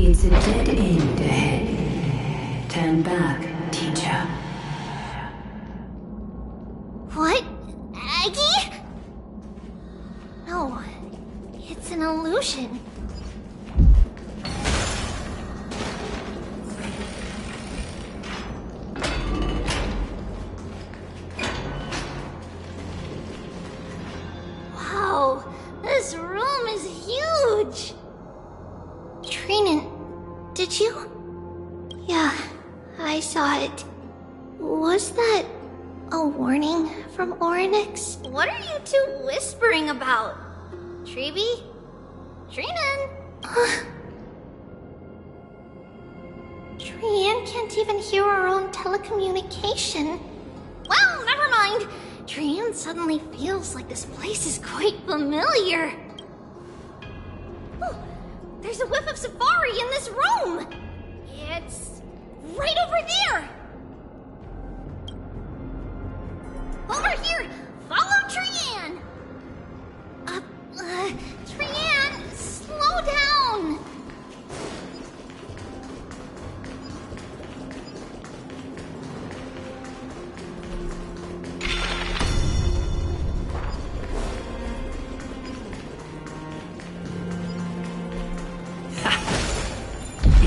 It's a dead end ahead. Turn back, teacher. What? Aggie? No, it's an illusion. Wow, this room is huge. Trinan, did you? Yeah, I saw it. Was that a warning from Orynyx? What are you two whispering about? Treeby? Trinan? Trian can't even hear our own telecommunication. Well, never mind. Trian suddenly feels like this place is quite familiar. Oh, there's a whiff of safari in this room. It's right over there. Over here! Follow Trian! Trian, slow down!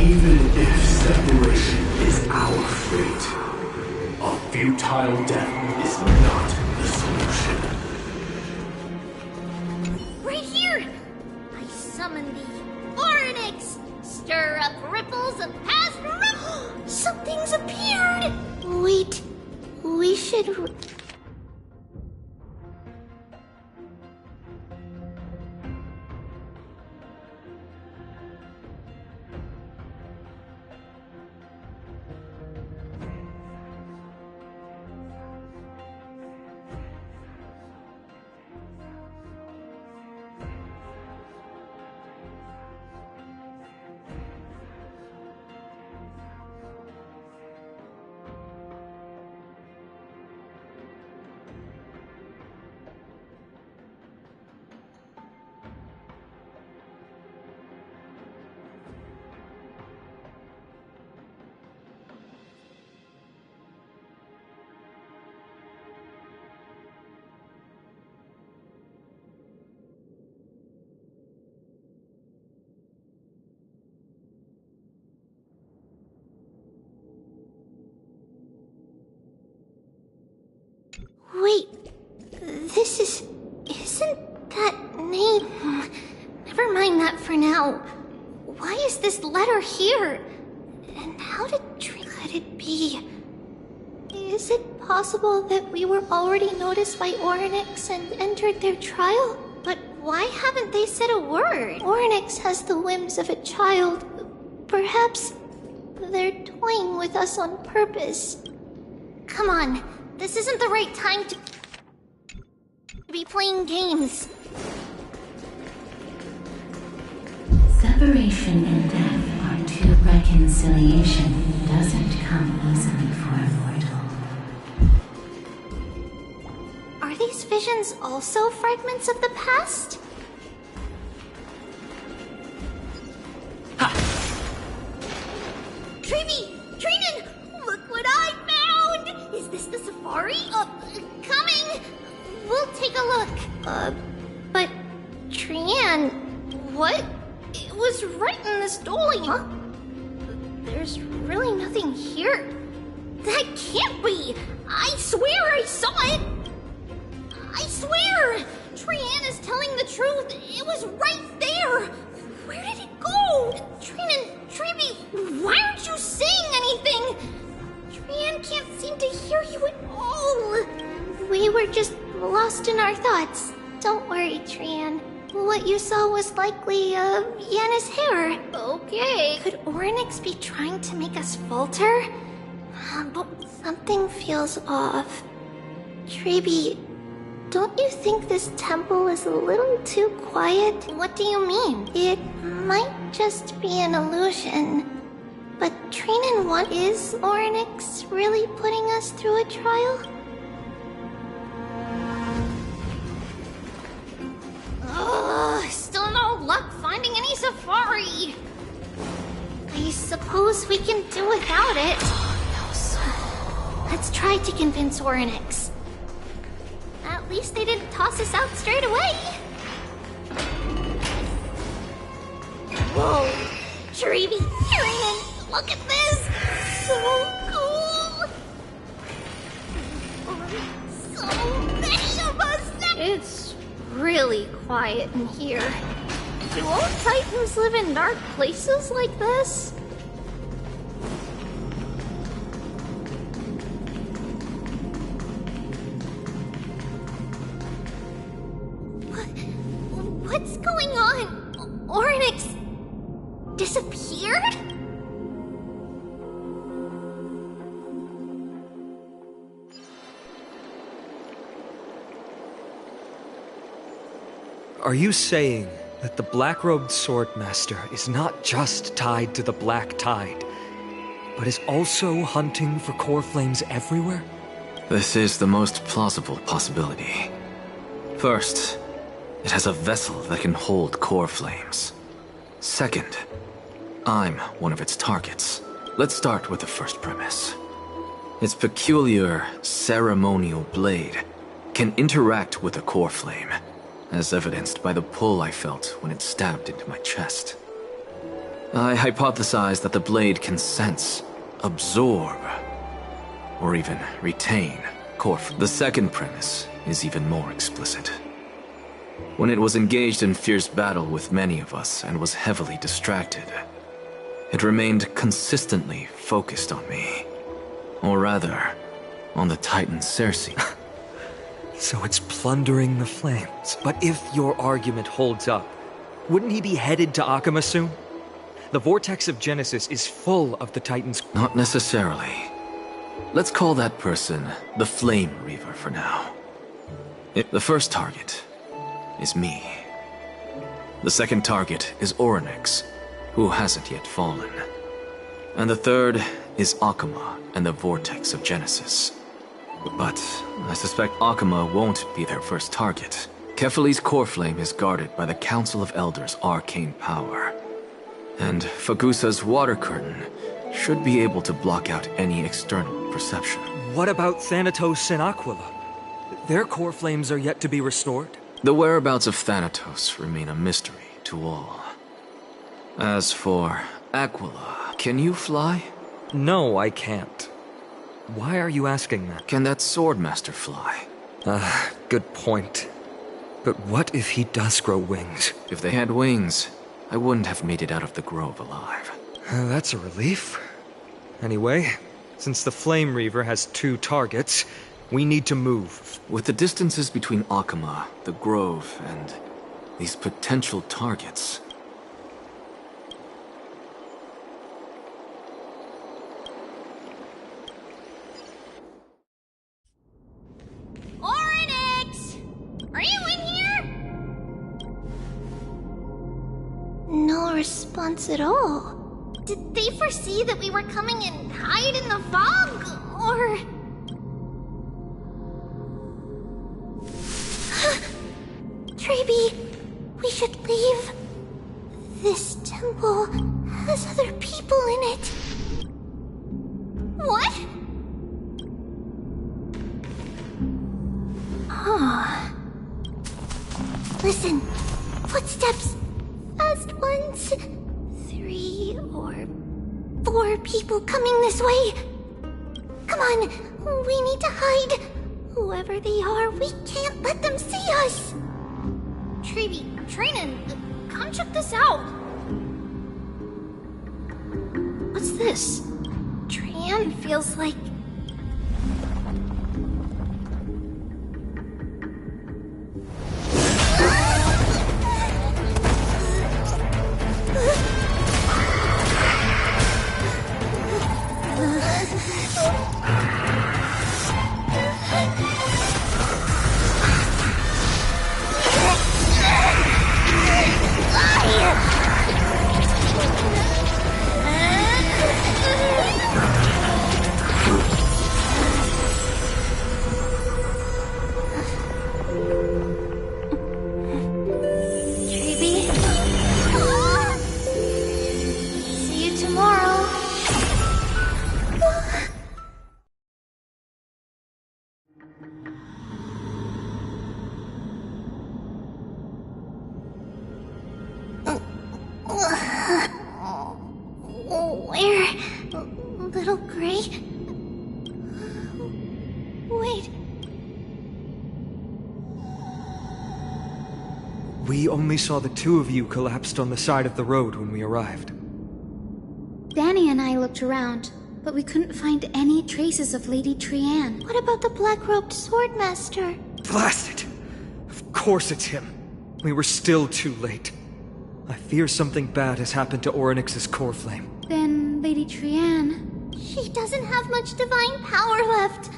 Even if separation is our fate, a futile death is not the solution. Right here! I summon thee, Orynyx! Stir up ripples of past Something's appeared! Wait, we should... Wait, isn't that name... Never mind that for now. Why is this letter here? And how did could it be? Is it possible that we were already noticed by Orynyx and entered their trial? But why haven't they said a word? Orynyx has the whims of a child. Perhaps they're toying with us on purpose. Come on. This isn't the right time to be playing games. Separation and death are two. Reconciliation doesn't come easily for a mortal. Are these visions also fragments of the past? Treeby! Trinan! Look what I found! Is this the safari? Coming! We'll take a look. But Trian, what? It was right in this dolly, huh? There's really nothing here. That can't be! I swear I saw it! I swear! Trian is telling the truth. It was right there! Where did it go? Trinan, Treeby, why aren't you saying anything? Trian can't seem to hear you at all. We were just lost in our thoughts. Don't worry, Trian. What you saw was likely, Yana's hair. Okay. Could Orynyx be trying to make us falter? But something feels off. Treeby, don't you think this temple is a little too quiet? What do you mean? It might just be an illusion. But Trinan, what is Orynyx really putting us through a trial? Still no luck finding any safari. doubt it. Let's try to convince Orynyx. At least they didn't toss us out straight away. Whoa, Trevi, Tyrion, look at this! So cool! So many of us! It's really quiet in here. Do all Titans live in dark places like this? What's going on? Orynyx disappeared? Are you saying that the black-robed swordmaster is not just tied to the Black Tide, but is also hunting for core flames everywhere? This is the most plausible possibility. First, it has a vessel that can hold core flames. Second, I'm one of its targets. Let's start with the first premise. Its peculiar ceremonial blade can interact with a core flame, as evidenced by the pull I felt when it stabbed into my chest. I hypothesized that the blade can sense, absorb, or even retain core. The second premise is even more explicit. When it was engaged in fierce battle with many of us and was heavily distracted, it remained consistently focused on me. Or rather, on the Titan Cersei. So it's plundering the flames. But if your argument holds up, wouldn't he be headed to Akama soon? The vortex of Genesis is full of the Titans. Not necessarily. Let's call that person the Flame Reaver for now. The first target is me. The second target is Orynyx, who hasn't yet fallen. And the third is Akama and the vortex of Genesis. But I suspect Akama won't be their first target. Kefali's core flame is guarded by the Council of Elders' arcane power. And Fagusa's water curtain should be able to block out any external perception. What about Thanatos and Aquila? Their core flames are yet to be restored? The whereabouts of Thanatos remain a mystery to all. As for Aquila, can you fly? No, I can't. Why are you asking that? Can that Swordmaster fly? Good point. But what if he does grow wings? If they had wings, I wouldn't have made it out of the grove alive. That's a relief. Anyway, since the Flame Reaver has 2 targets, we need to move. With the distances between Akama, the grove, and these potential targets... Orynyx! Are you in here? No response at all. Did they foresee that we were coming and hide in the fog? Or... Trevi, we should leave. This temple has other people in it. What? Oh. Listen, footsteps. Fast ones. 3 or 4 people coming this way. Come on, we need to hide. Whoever they are, we can't let them see us. Trevi, Trinan, come check this out. What's this? Trian feels like... Where? Little Gray? Wait. We only saw the two of you collapsed on the side of the road when we arrived. Danny and I looked around, but we couldn't find any traces of Lady Trianne. What about the black-robed swordmaster? Blast it! Of course it's him. We were still too late. I fear something bad has happened to Orynyx's core flame. Then Lady Trianne... She doesn't have much divine power left.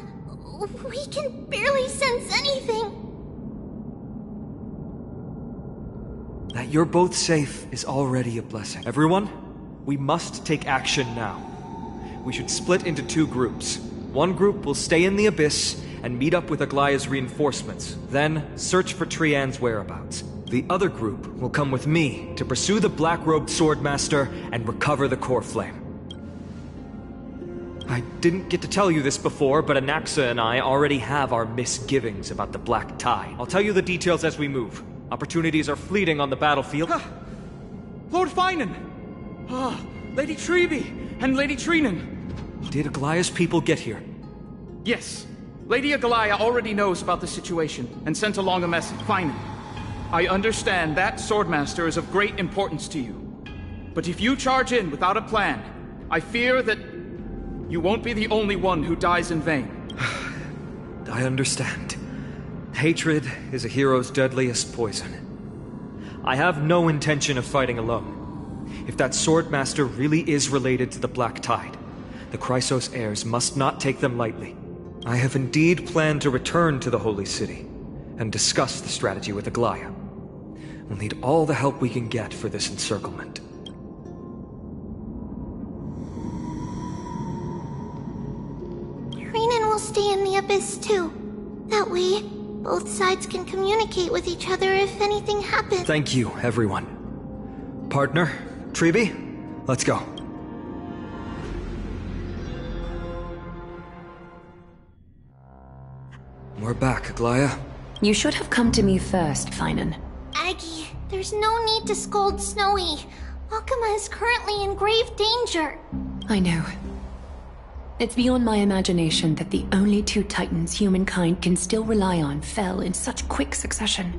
We can barely sense anything. That you're both safe is already a blessing. Everyone, we must take action now. We should split into two groups. One group will stay in the Abyss and meet up with Aglaya's reinforcements, then search for Trianne's whereabouts. The other group will come with me to pursue the black-robed swordmaster and recover the core flame. I didn't get to tell you this before, but Anaxa and I already have our misgivings about the Black Tide. I'll tell you the details as we move. Opportunities are fleeting on the battlefield. Lord Finan! Lady Treby and Lady Trinan! Did Aglaya's people get here? Yes. Lady Aglaya already knows about the situation and sent along a message. Finan, I understand that Swordmaster is of great importance to you. But if you charge in without a plan, I fear that you won't be the only one who dies in vain. I understand. Hatred is a hero's deadliest poison. I have no intention of fighting alone. If that Swordmaster really is related to the Black Tide, the Chrysos heirs must not take them lightly. I have indeed planned to return to the Holy City and discuss the strategy with Aglaya. We'll need all the help we can get for this encirclement. Trinan will stay in the Abyss too. That way, both sides can communicate with each other if anything happens. Thank you, everyone. Partner, Treby, let's go. We're back, Aglaya. You should have come to me first, Finan. Aggie, there's no need to scold Snowy. Akama is currently in grave danger. I know. It's beyond my imagination that the only two titans humankind can still rely on fell in such quick succession.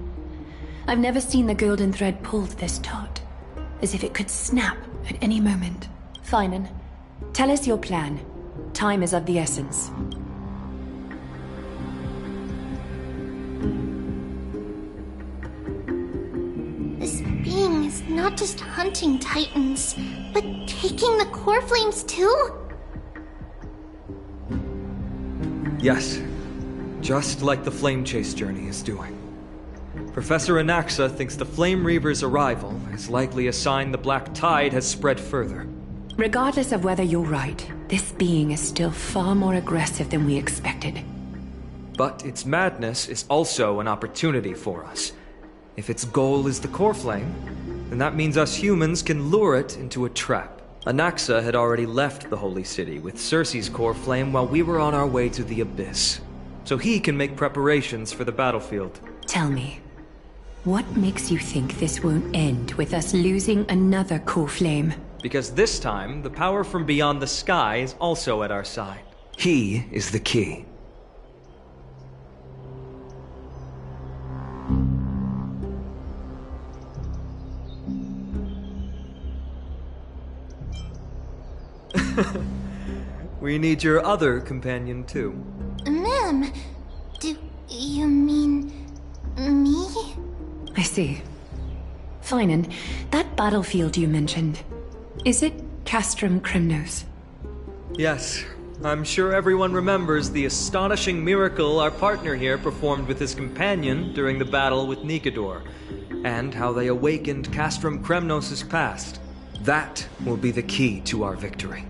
I've never seen the golden thread pulled this taut, as if it could snap at any moment. Finan, tell us your plan. Time is of the essence. This being is not just hunting titans, but taking the core flames too? Yes, just like the Flame Chase journey is doing. Professor Anaxa thinks the Flame Reaver's arrival is likely a sign the Black Tide has spread further. Regardless of whether you're right, this being is still far more aggressive than we expected. But its madness is also an opportunity for us. If its goal is the core flame, then that means us humans can lure it into a trap. Anaxa had already left the Holy City with Cersei's core flame while we were on our way to the Abyss, so he can make preparations for the battlefield. Tell me, what makes you think this won't end with us losing another core flame? Because this time, the power from beyond the sky is also at our side. He is the key. We need your other companion, too. Ma'am, do you mean me? I see. Finan, that battlefield you mentioned, is it Castrum Kremnos? Yes, I'm sure everyone remembers the astonishing miracle our partner here performed with his companion during the battle with Nikedor, and how they awakened Castrum Kremnos' past. That will be the key to our victory.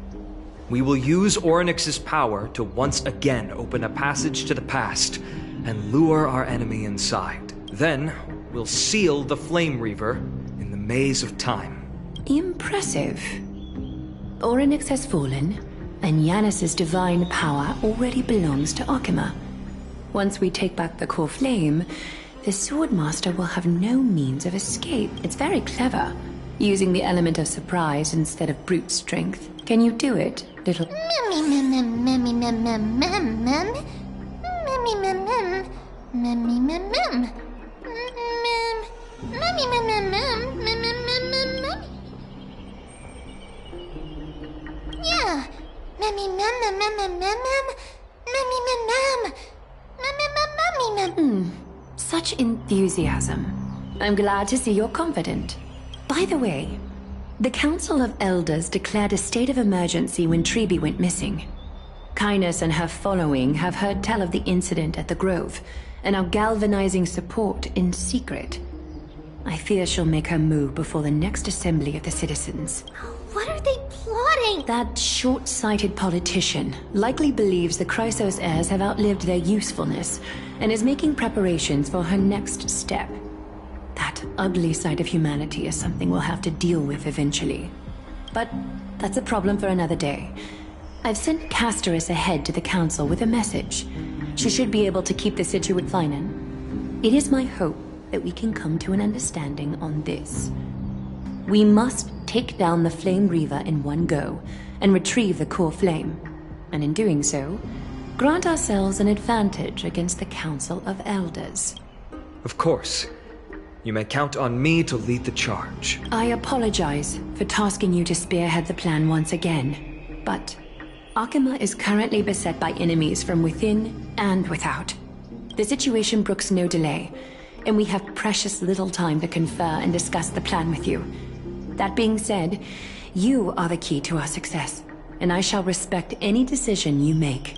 We will use Orynyx's power to once again open a passage to the past and lure our enemy inside. Then, we'll seal the Flame Reaver in the maze of time. Impressive. Orynyx has fallen, and Yanis's divine power already belongs to Akama. Once we take back the core flame, the Swordmaster will have no means of escape. It's very clever, using the element of surprise instead of brute strength. Can you do it, little... Yeah. Such enthusiasm. I'm glad to see you're confident. By the way, the Council of Elders declared a state of emergency when Treeby went missing. Kynus and her following have heard tell of the incident at the Grove, and are galvanizing support in secret. I fear she'll make her move before the next assembly of the citizens. What are they plotting? That short-sighted politician likely believes the Chrysos heirs have outlived their usefulness, and is making preparations for her next step. That ugly side of humanity is something we'll have to deal with eventually. But that's a problem for another day. I've sent Casterus ahead to the Council with a message. She should be able to keep the situation fine. It is my hope that we can come to an understanding on this. We must take down the Flame Reaver in one go, and retrieve the core flame. And in doing so, grant ourselves an advantage against the Council of Elders. Of course. You may count on me to lead the charge. I apologize for tasking you to spearhead the plan once again, but Akima is currently beset by enemies from within and without. The situation brooks no delay, and we have precious little time to confer and discuss the plan with you. That being said, you are the key to our success, and I shall respect any decision you make.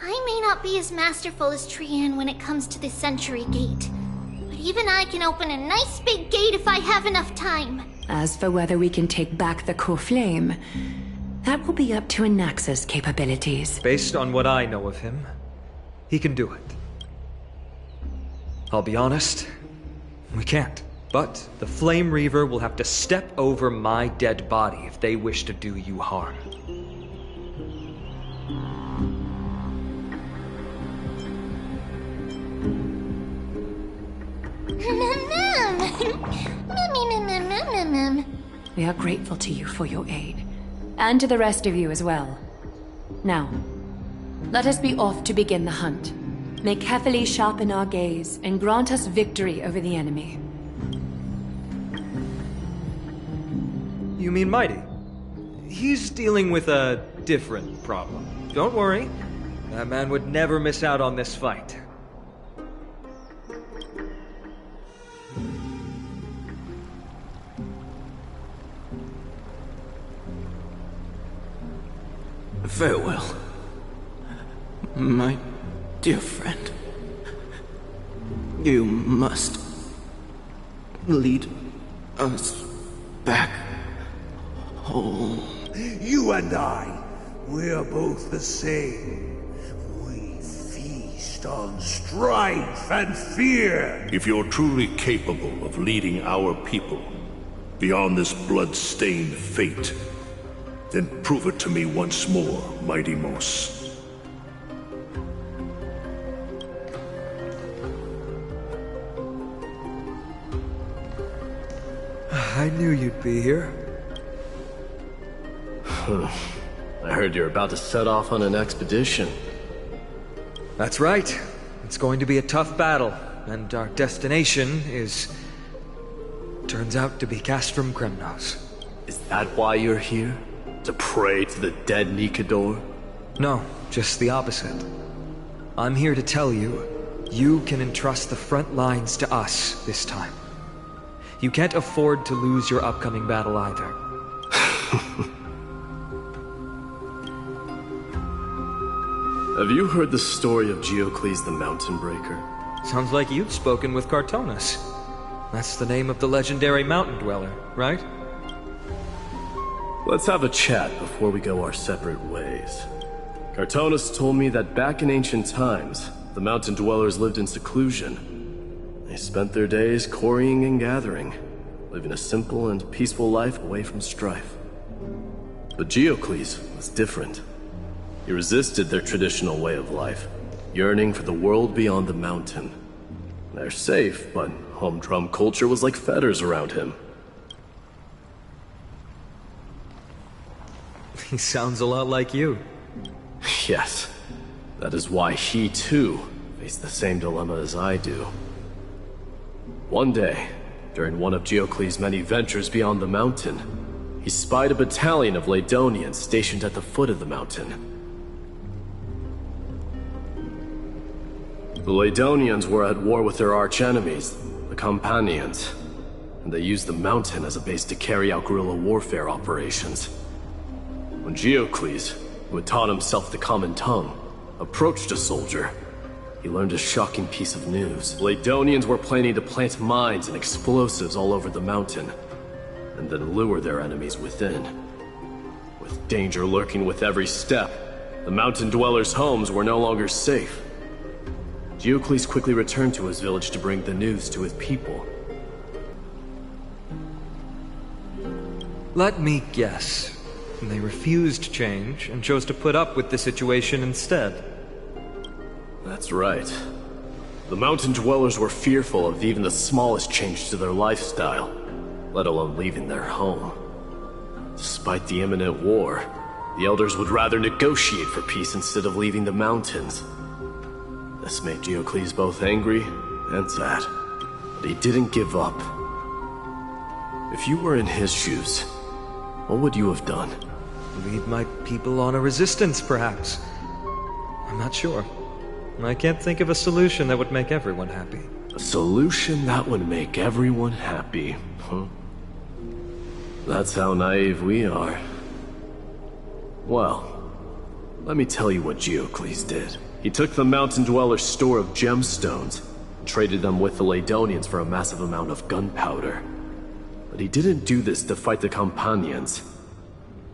I may not be as masterful as Trian when it comes to the Century Gate, but even I can open a nice big gate if I have enough time. As for whether we can take back the core flame, that will be up to Anaxa's capabilities. Based on what I know of him, he can do it. I'll be honest, we can't. But the Flame Reaver will have to step over my dead body if they wish to do you harm. We are grateful to you for your aid, and to the rest of you as well. Now, let us be off to begin the hunt. May carefully sharpen our gaze and grant us victory over the enemy. You mean Mighty? He's dealing with a different problem. Don't worry. That man would never miss out on this fight. Farewell, my dear friend. You must lead us back home. You and I, we're both the same. We feast on strife and fear. If you're truly capable of leading our people beyond this blood-stained fate, then prove it to me once more, Mighty Mos. I knew you'd be here. I heard you're about to set off on an expedition. That's right. It's going to be a tough battle, and our destination is... turns out to be Castrum Kremnos. Is that why you're here? To pray to the dead Nikador? No, just the opposite. I'm here to tell you, you can entrust the front lines to us this time. You can't afford to lose your upcoming battle either. Have you heard the story of Geocles the Mountain Breaker? Sounds like you've spoken with Cartonus. That's the name of the legendary mountain dweller, right? Let's have a chat before we go our separate ways. Cartonus told me that back in ancient times, the mountain dwellers lived in seclusion. They spent their days quarrying and gathering, living a simple and peaceful life away from strife. But Geocles was different. He resisted their traditional way of life, yearning for the world beyond the mountain. They're safe, but Humdrum culture was like fetters around him. He sounds a lot like you. Yes. That is why he, too, faced the same dilemma as I do. One day, during one of Geocles' many ventures beyond the mountain, he spied a battalion of Ladonians stationed at the foot of the mountain. The Ladonians were at war with their archenemies, the Companions, and they used the mountain as a base to carry out guerrilla warfare operations. When Geocles, who had taught himself the common tongue, approached a soldier, he learned a shocking piece of news. Ladonians were planning to plant mines and explosives all over the mountain, and then lure their enemies within. With danger lurking with every step, the mountain dwellers' homes were no longer safe. Geocles quickly returned to his village to bring the news to his people. Let me guess. They refused change and chose to put up with the situation instead. That's right. The mountain dwellers were fearful of even the smallest change to their lifestyle, let alone leaving their home. Despite the imminent war, the elders would rather negotiate for peace instead of leaving the mountains. This made Geocles both angry and sad, but he didn't give up. If you were in his shoes, what would you have done? Lead my people on a resistance, perhaps. I'm not sure. I can't think of a solution that would make everyone happy. A solution that would make everyone happy, huh? That's how naive we are. Well, let me tell you what Geocles did. He took the mountain dweller's store of gemstones and traded them with the Ladonians for a massive amount of gunpowder. But he didn't do this to fight the Companions.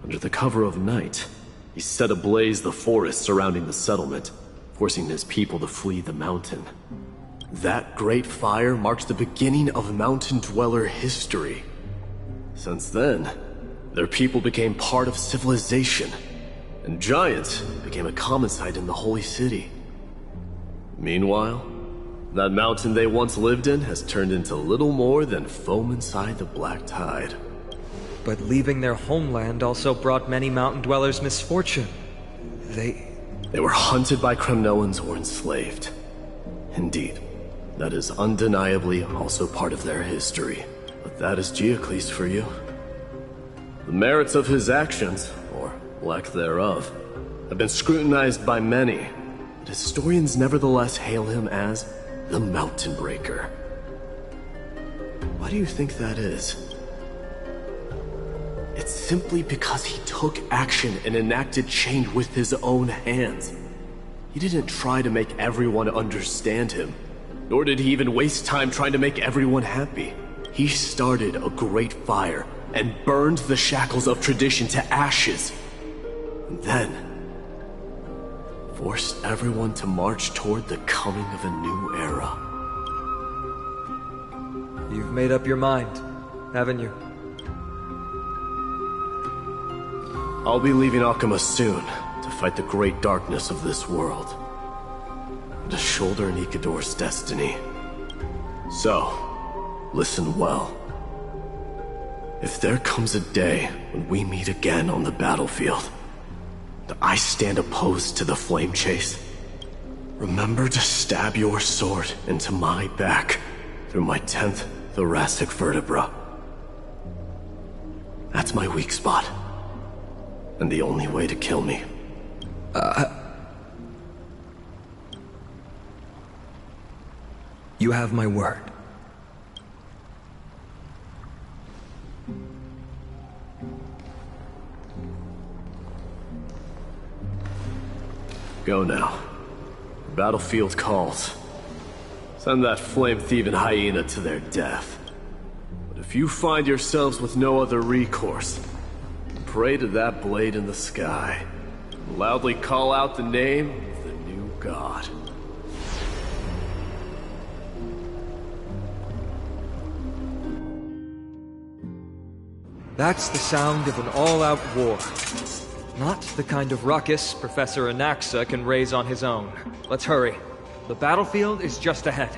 Under the cover of night, he set ablaze the forest surrounding the settlement, forcing his people to flee the mountain. That great fire marked the beginning of mountain dweller history. Since then, their people became part of civilization, and giants became a common sight in the holy city. Meanwhile, that mountain they once lived in has turned into little more than foam inside the black tide. But leaving their homeland also brought many mountain dwellers misfortune. They were hunted by Kremnoans or enslaved. Indeed, that is undeniably also part of their history. But that is Geocles for you. The merits of his actions, or lack thereof, have been scrutinized by many, but historians nevertheless hail him as the Mountain Breaker. Why do you think that is? It's simply because he took action and enacted change with his own hands. He didn't try to make everyone understand him, nor did he even waste time trying to make everyone happy. He started a great fire and burned the shackles of tradition to ashes, and then forced everyone to march toward the coming of a new era. You've made up your mind, haven't you? I'll be leaving Akama soon to fight the great darkness of this world, and to shoulder Nikador's destiny. So, listen well. If there comes a day when we meet again on the battlefield, that I stand opposed to the flame chase, remember to stab your sword into my back through my 10th thoracic vertebra. That's my weak spot, and the only way to kill me. You have my word. Go now. The battlefield calls. Send that flame-thieving hyena to their death. But if you find yourselves with no other recourse, pray to that blade in the sky, and loudly call out the name of the new god. That's the sound of an all-out war. Not the kind of ruckus Professor Anaxa can raise on his own. Let's hurry. The battlefield is just ahead.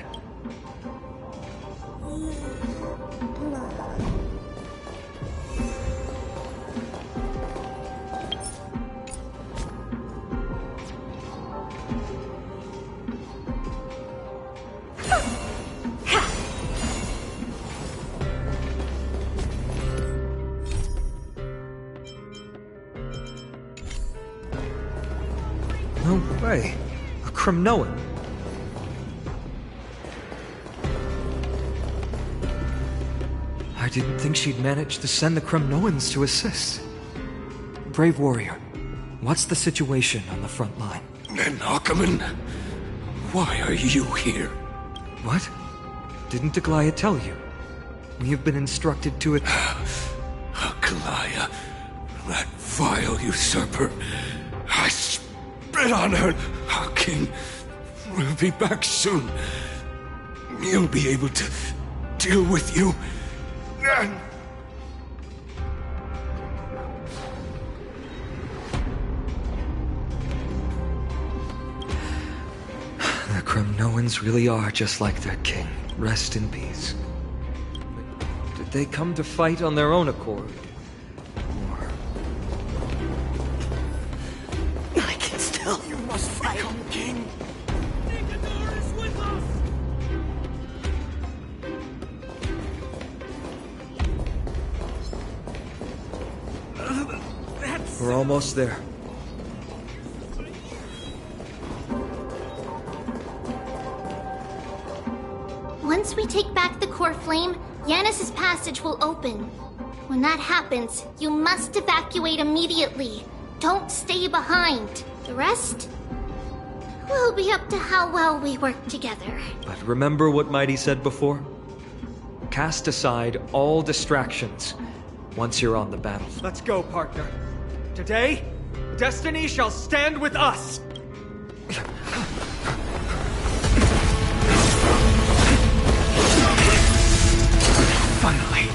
Hey, a Kremnoan. I didn't think she'd manage to send the Kremnoans to assist. Brave warrior, what's the situation on the front line? And Ackerman, why are you here? What? Didn't Aglaya tell you? We have been instructed to Aglaya, that vile usurper. I spit on her. Our king will be back soon. He'll be able to deal with you. And the Kremnoans really are just like their king. Rest in peace. Did they come to fight on their own accord? Or... I can still. You must fight, king. Nicanor is with us. We're almost there. Once we take back the core flame, Yanis's passage will open. When that happens, you must evacuate immediately. Don't stay behind. The rest will be up to how well we work together. But remember what Mighty said before? Cast aside all distractions once you're on the battlefield. Let's go, partner. Today, destiny shall stand with us! Finally.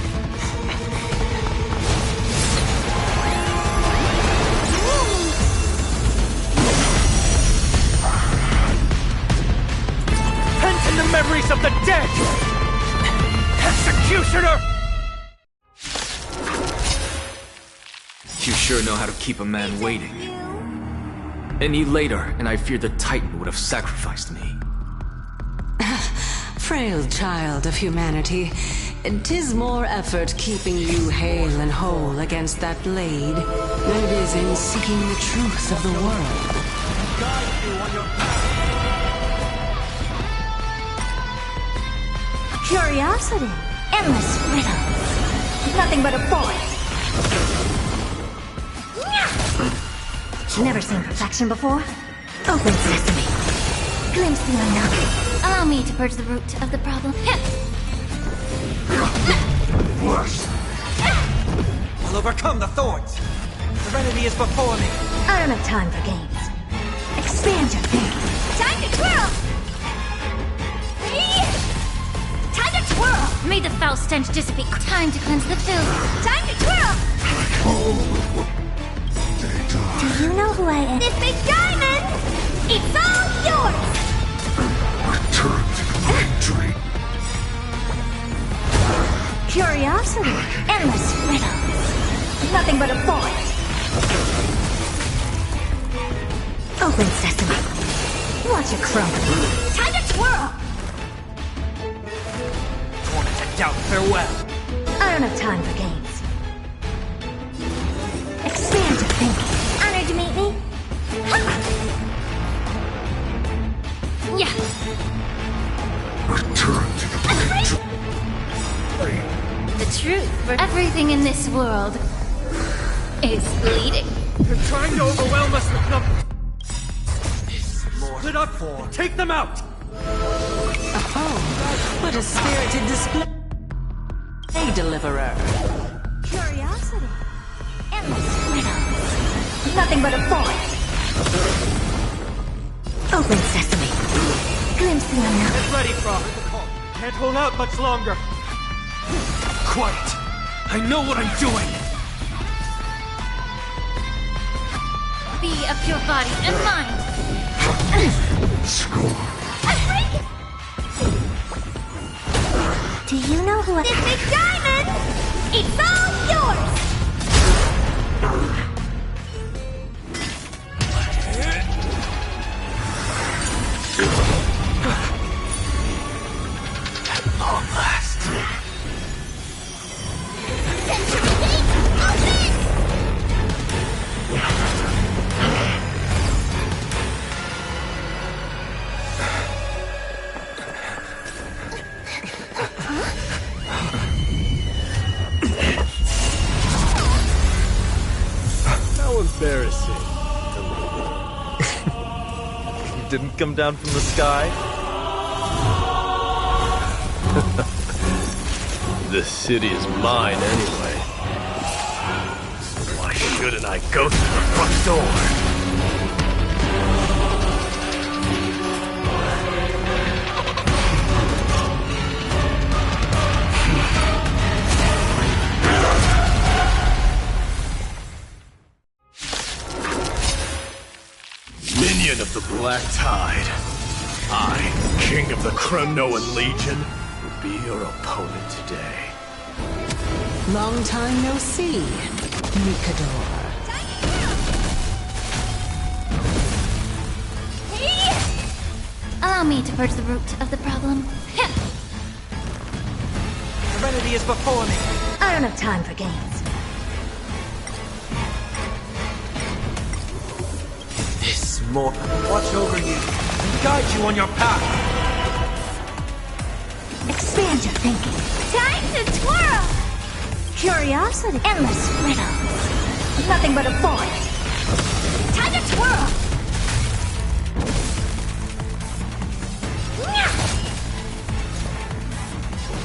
Pent in the memories of the dead! Executioner! You sure know how to keep a man waiting. Any later, and I fear the Titan would have sacrificed me. Frail child of humanity, 'tis more effort keeping you hale and whole against that blade than it is in seeking the truth of the world. Guide you on your path. Curiosity. Endless riddles. Nothing but a boy. Never seen perfection before? Open sesame. Glimpse the unknown. Allow me to purge the root of the problem. I'll overcome the thorns. Serenity is before me. I don't have time for games. Expand your thinking. Time to twirl! Time to twirl! May the foul stench dissipate. Time to cleanse the filth. Time to twirl! Do you know who I am? This big diamond! It's all yours! Return to victory. Curiosity. Endless riddles. Nothing but a boy. Open sesame. Watch it crumble. Time to twirl! Torment and doubt, farewell. I don't have time for games. Expand your thinking. Honored to meet me? Yeah. Return to the victory. The truth for everything in this world is bleeding. You're trying to overwhelm us with numbers. Split up for. Take them out! Oh, what a spirited display, deliverer. Curiosity. Endless riddles. Nothing but a boy. Open sesame. Glimpse the unknown. Get ready, Frog. Can't hold out much longer. Quiet! I know what I'm doing! Be of your body and mind. Do you know who I... This big diamond! It's all yours! At long last. Century Gate, open! didn't come down from the sky? This city is mine anyway. Why shouldn't I go through the front door? Minion of the Black Tide, I, King of the Cronoan Legion, will be your opponent today. Long time no see, Nikador. Hey! Allow me to purge the root of the problem. Serenity is before me. I don't have time for games. More watch over you and guide you on your path. Expand your thinking. Time to twirl! Curiosity. Endless riddles. Nothing but a void. Time to twirl!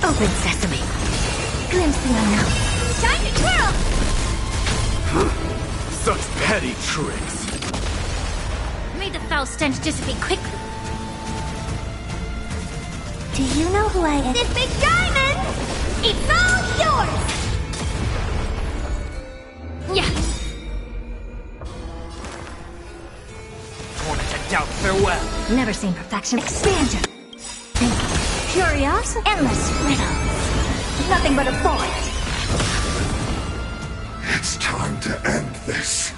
Open sesame. Glimpse the unknown. Time to twirl! Such petty tricks. Made the foul stench dissipate quickly. Do you know who I am? This big diamond! It's all yours! Yeah. Born to doubt, farewell. Never seen perfection. Expansion. Thinking. Curiosity. Endless riddles. Nothing but a void. It's time to end this.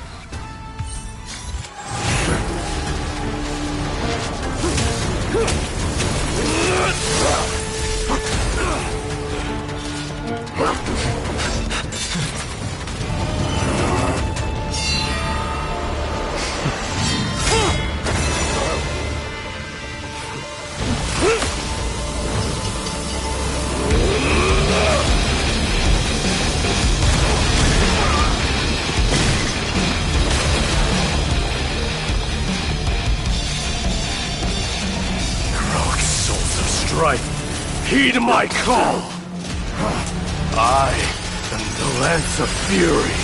Heed my call! I am the Lance of Fury.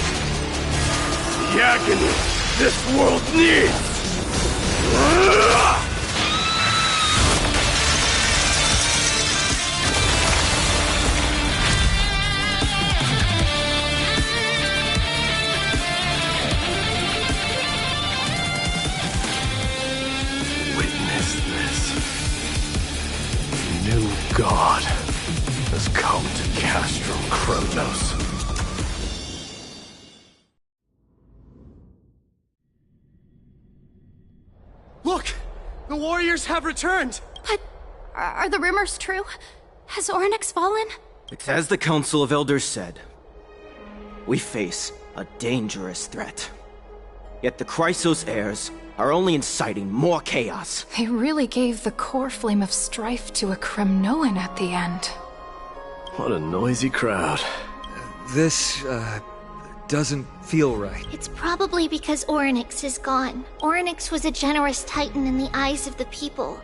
The agony this world needs! Witness this. New God has come to Castrum Kronos. Look! The warriors have returned! But are the rumors true? Has Orynyx fallen? It's as the Council of Elders said. We face a dangerous threat. Yet the Chrysos heirs are only inciting more chaos. They really gave the core flame of strife to a Kremnoan at the end. What a noisy crowd. This, doesn't feel right. It's probably because Orynyx is gone. Orynyx was a generous titan in the eyes of the people.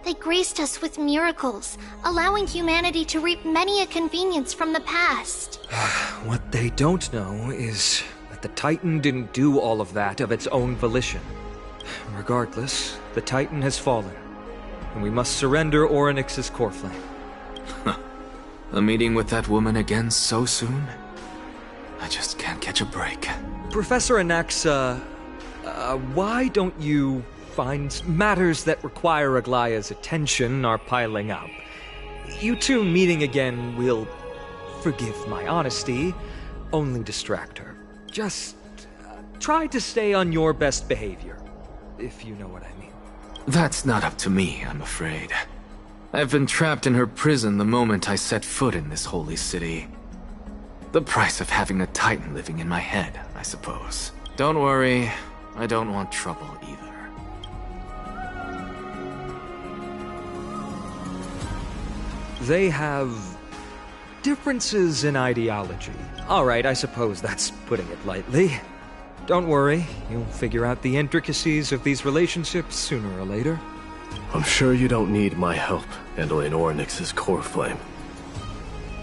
They graced us with miracles, allowing humanity to reap many a convenience from the past. What they don't know is that the Titan didn't do all of that of its own volition. Regardless, the Titan has fallen, and we must surrender Orynyx's core flame. A meeting with that woman again so soon? I just can't catch a break. Professor Anaxa, why don't you find matters that require Aglaya's attention are piling up? You two meeting again will, forgive my honesty, only distract her. Just try to stay on your best behavior, if you know what I mean. That's not up to me, I'm afraid. I've been trapped in her prison the moment I set foot in this holy city. The price of having a Titan living in my head, I suppose. Don't worry, I don't want trouble either. They have differences in ideology. All right, I suppose that's putting it lightly. Don't worry, you'll figure out the intricacies of these relationships sooner or later. I'm sure you don't need my help handling Ornyx's core flame.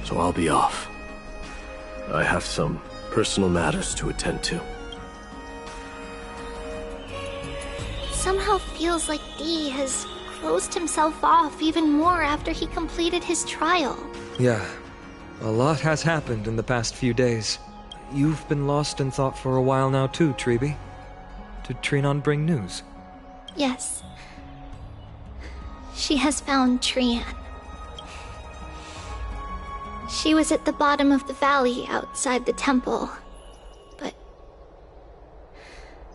So I'll be off. I have some personal matters to attend to. Somehow feels like D has closed himself off even more after he completed his trial. Yeah, a lot has happened in the past few days. You've been lost in thought for a while now too, Treeby. Did Trinon bring news? Yes. She has found Trian. She was at the bottom of the valley outside the temple, but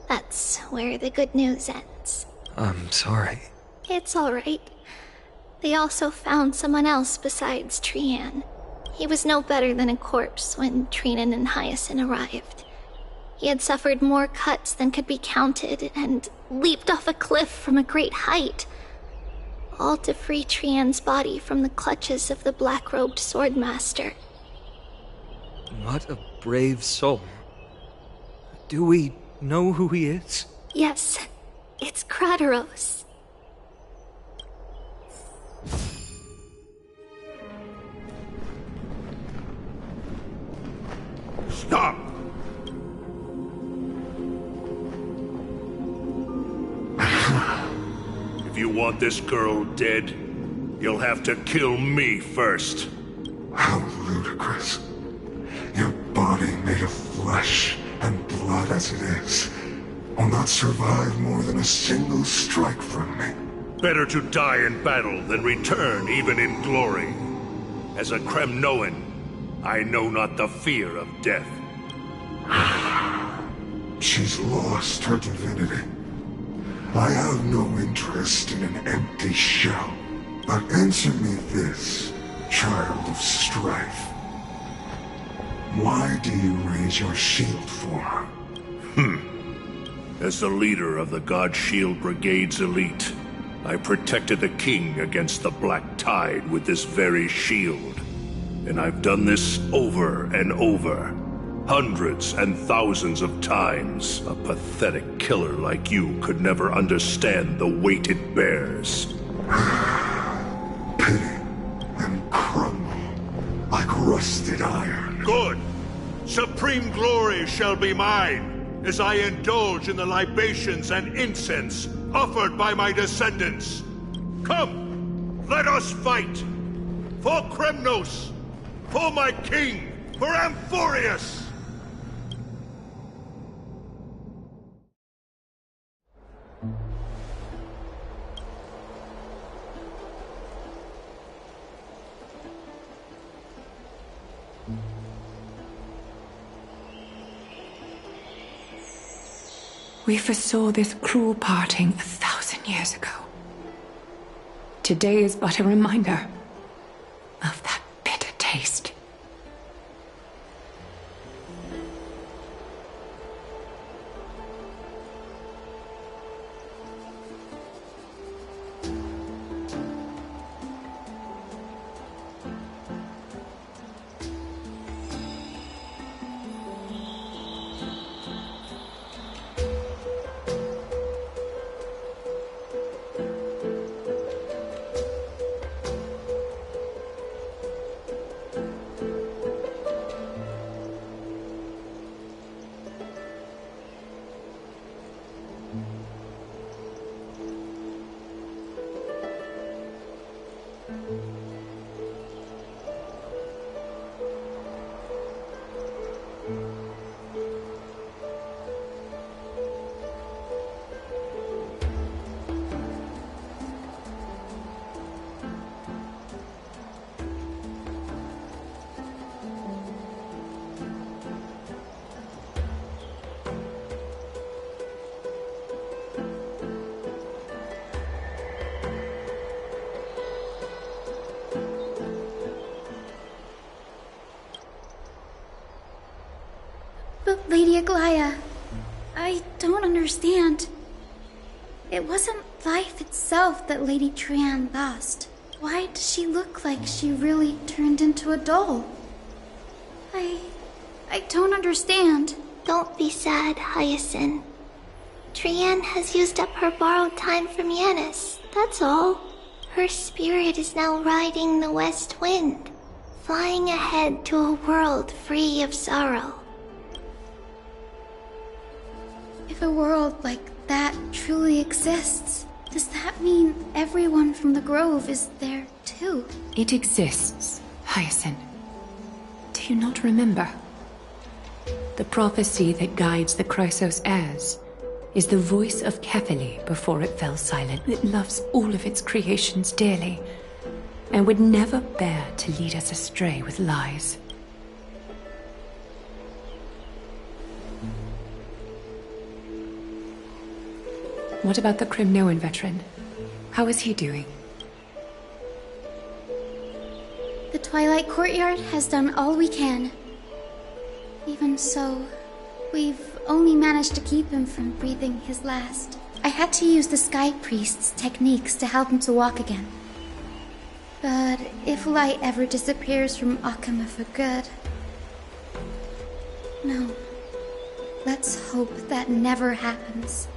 that's where the good news ends. I'm sorry. It's alright. They also found someone else besides Trian. He was no better than a corpse when Trinan and Hyacinth arrived. He had suffered more cuts than could be counted and leaped off a cliff from a great height, all to free Trian's body from the clutches of the black-robed swordmaster. What a brave soul. Do we know who he is? Yes, it's Krateros. Stop! If you want this girl dead, you'll have to kill me first. How ludicrous. Your body made of flesh and blood as it is will not survive more than a single strike from me. Better to die in battle than return even in glory. As a Kremnoan, I know not the fear of death. She's lost her divinity. I have no interest in an empty shell. But answer me this, child of strife. Why do you raise your shield for her? As the leader of the God Shield Brigade's elite, I protected the king against the Black Tide with this very shield. And I've done this over and over. Hundreds and thousands of times. A pathetic killer like you could never understand the weight it bears. Pity and crumble like rusted iron. Good! Supreme glory shall be mine, as I indulge in the libations and incense offered by my descendants. Come, let us fight! For Kremnos! For my king! For Amphorius! We foresaw this cruel parting 1,000 years ago. Today is but a reminder of that bitter taste. But Lady Aglaya, I don't understand. It wasn't life itself that Lady Trian lost. Why does she look like she really turned into a doll? I don't understand. Don't be sad, Hyacinth. Trianne has used up her borrowed time from Yanis, that's all. Her spirit is now riding the west wind, flying ahead to a world free of sorrow. If a world like that truly exists, does that mean everyone from the Grove is there too? It exists, Hyacinth. Do you not remember? The prophecy that guides the Chrysos heirs is the voice of Kefili before it fell silent. It loves all of its creations dearly, and would never bear to lead us astray with lies. What about the Crimnoan veteran? How is he doing? The Twilight Courtyard has done all we can. Even so, we've only managed to keep him from breathing his last. I had to use the Sky Priest's techniques to help him to walk again. But if light ever disappears from Akama for good... No. Let's hope that never happens.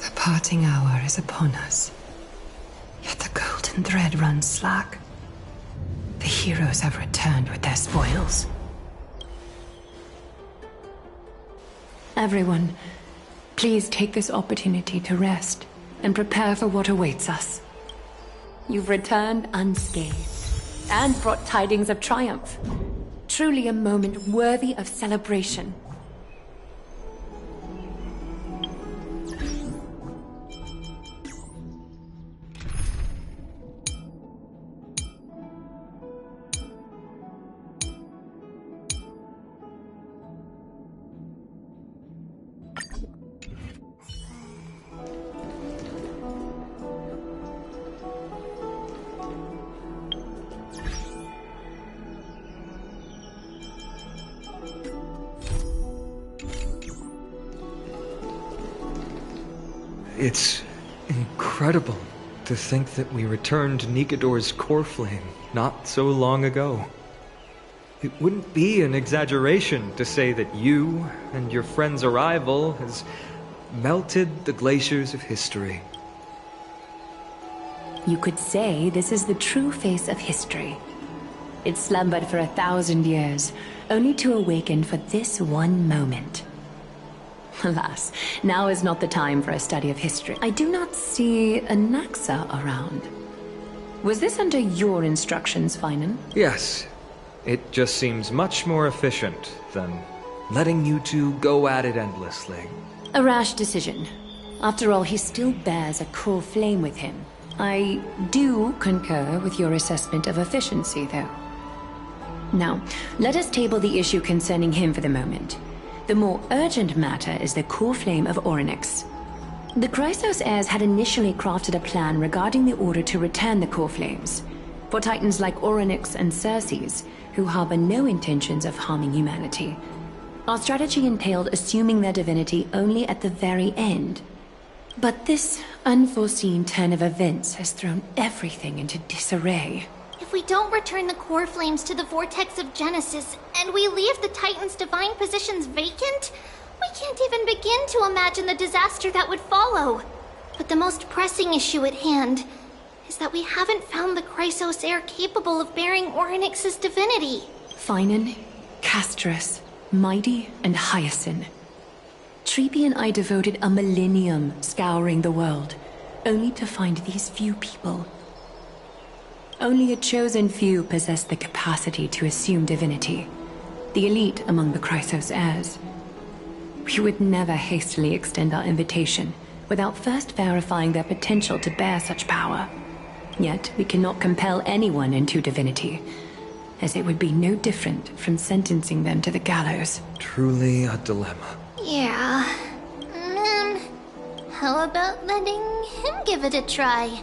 The parting hour is upon us. Yet the golden thread runs slack. The heroes have returned with their spoils. Everyone, please take this opportunity to rest and prepare for what awaits us. You've returned unscathed and brought tidings of triumph. Truly a moment worthy of celebration. It's incredible to think that we returned Nikador's core flame not so long ago. It wouldn't be an exaggeration to say that you and your friend's arrival has melted the glaciers of history. You could say this is the true face of history. It slumbered for 1,000 years, only to awaken for this one moment. Alas, now is not the time for a study of history. I do not see a Naxa around. Was this under your instructions, Finan? Yes. It just seems much more efficient than letting you two go at it endlessly. A rash decision. After all, he still bears a core flame with him. I do concur with your assessment of efficiency, though. Now, let us table the issue concerning him for the moment. The more urgent matter is the core flame of Orynyx. The Chrysos heirs had initially crafted a plan regarding the order to return the core flames. For titans like Orynyx and Circes, who harbor no intentions of harming humanity, our strategy entailed assuming their divinity only at the very end. But this unforeseen turn of events has thrown everything into disarray. If we don't return the core flames to the vortex of Genesis, and we leave the Titan's divine positions vacant, we can't even begin to imagine the disaster that would follow. But the most pressing issue at hand is that we haven't found the Chrysos heir capable of bearing Orynyx's divinity. Finan, Castrus, Mighty, and Hyacinth. Treepy and I devoted a millennium scouring the world, only to find these few people. Only a chosen few possess the capacity to assume divinity, the elite among the Chrysos heirs. We would never hastily extend our invitation without first verifying their potential to bear such power. Yet we cannot compel anyone into divinity, as it would be no different from sentencing them to the gallows. Truly a dilemma. Yeah. How about letting him give it a try?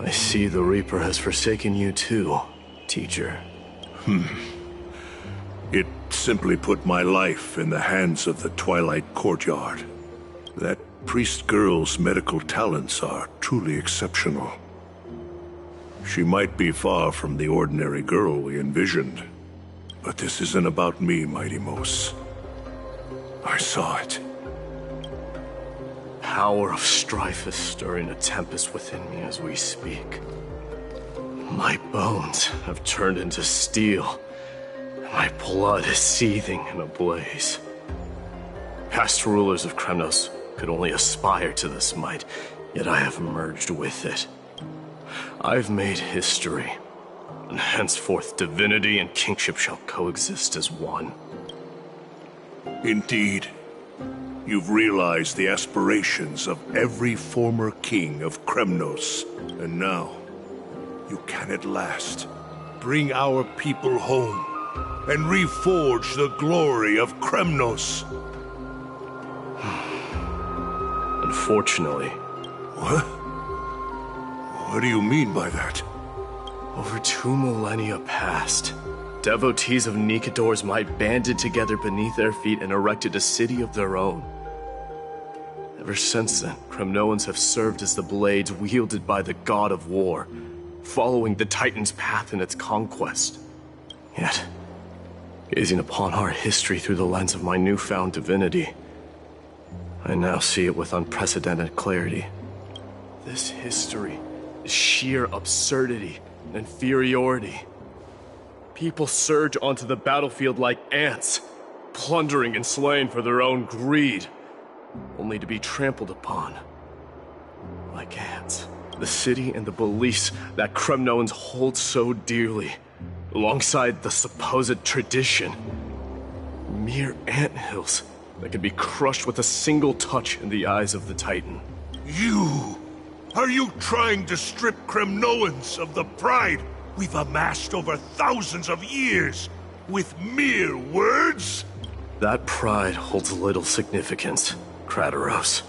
I see the Reaper has forsaken you too, teacher. It simply put my life in the hands of the Twilight Courtyard. That priest girl's medical talents are truly exceptional. She might be far from the ordinary girl we envisioned, but this isn't about me, Mighty Mos. I saw it. Power of strife is stirring a tempest within me as we speak. My bones have turned into steel, and my blood is seething in a blaze. Past rulers of Kremnos could only aspire to this might, yet I have merged with it. I've made history, and henceforth divinity and kingship shall coexist as one. Indeed. You've realized the aspirations of every former king of Kremnos, and now you can at last bring our people home and reforge the glory of Kremnos. Unfortunately. What? What do you mean by that? Over 2 millennia past, devotees of Nikador's might banded together beneath their feet and erected a city of their own. Ever since then, Kremnoans have served as the blades wielded by the god of war, following the Titan's path in its conquest. Yet, gazing upon our history through the lens of my newfound divinity, I now see it with unprecedented clarity. This history is sheer absurdity and inferiority. People surge onto the battlefield like ants, plundering and slaying for their own greed, only to be trampled upon like ants. The city and the beliefs that Kremnoans hold so dearly, alongside the supposed tradition, mere anthills that can be crushed with a single touch in the eyes of the Titan. Are you trying to strip Kremnoans of the pride we've amassed over thousands of years with mere words? That pride holds little significance, Krateros.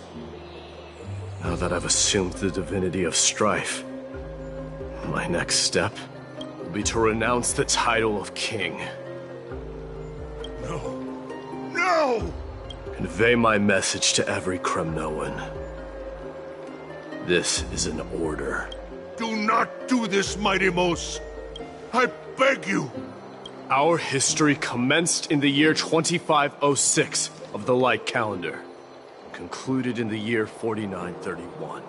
Now that I've assumed the divinity of strife, my next step will be to renounce the title of king. No! Convey my message to every Kremnoan. This is an order. Do not do this, Mighty Mos. I beg you. Our history commenced in the year 2506 of the Light Calendar, concluded in the year 4931.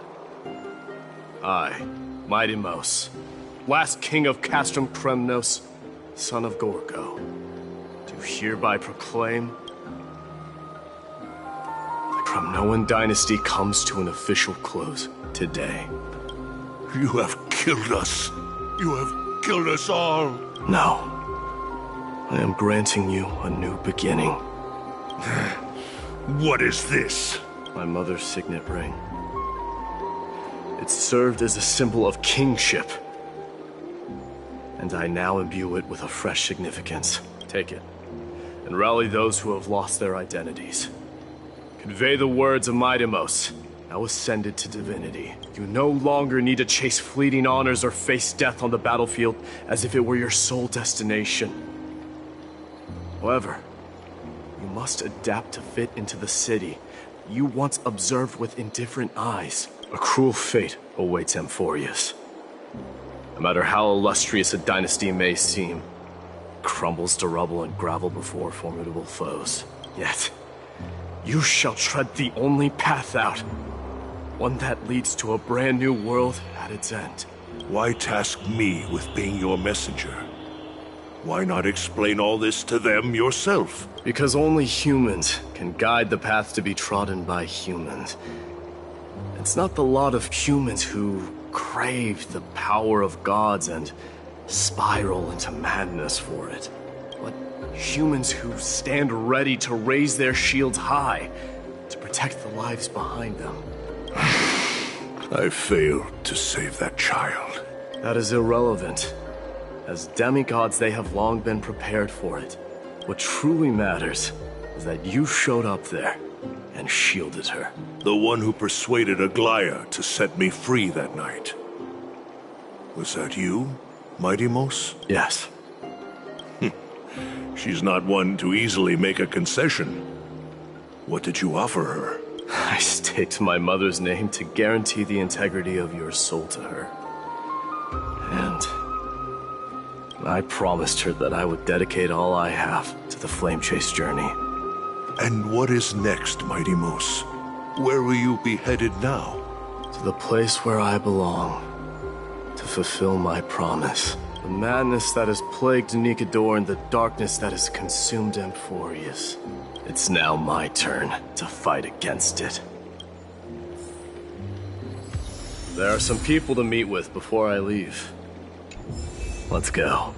I, Mighty Mos, last king of Castrum Kremnos, son of Gorgo, do hereby proclaim the Kremnoan dynasty comes to an official close today. You have killed us. You have killed us all. No. I am granting you a new beginning. What is this? My mother's signet ring. It served as a symbol of kingship, and I now imbue it with a fresh significance. Take it, and rally those who have lost their identities. Convey the words of Mighty Mos, now ascended to divinity. You no longer need to chase fleeting honors or face death on the battlefield as if it were your sole destination. However, you must adapt to fit into the city you once observed with indifferent eyes. A cruel fate awaits Amphorius. No matter how illustrious a dynasty may seem, it crumbles to rubble and gravel before formidable foes. Yet, you shall tread the only path out, one that leads to a brand new world at its end. Why task me with being your messenger? Why not explain all this to them yourself? Because only humans can guide the path to be trodden by humans. It's not the lot of humans who crave the power of gods and spiral into madness for it, but Humans who stand ready to raise their shields high to protect the lives behind them. I failed to save that child. That is irrelevant. As demigods, they have long been prepared for it. What truly matters is that you showed up there and shielded her. The one who persuaded Aglaya to set me free that night. Was that you, Mighty Mos? Yes. She's not one to easily make a concession. What did you offer her? I staked my mother's name to guarantee the integrity of your soul to her. And I promised her that I would dedicate all I have to the Flame Chase journey. And what is next, Mighty Mos? Where will you be headed now? To the place where I belong. To fulfill my promise. The madness that has plagued Nikador and the darkness that has consumed Emphorius. It's now my turn to fight against it. There are some people to meet with before I leave. Let's go.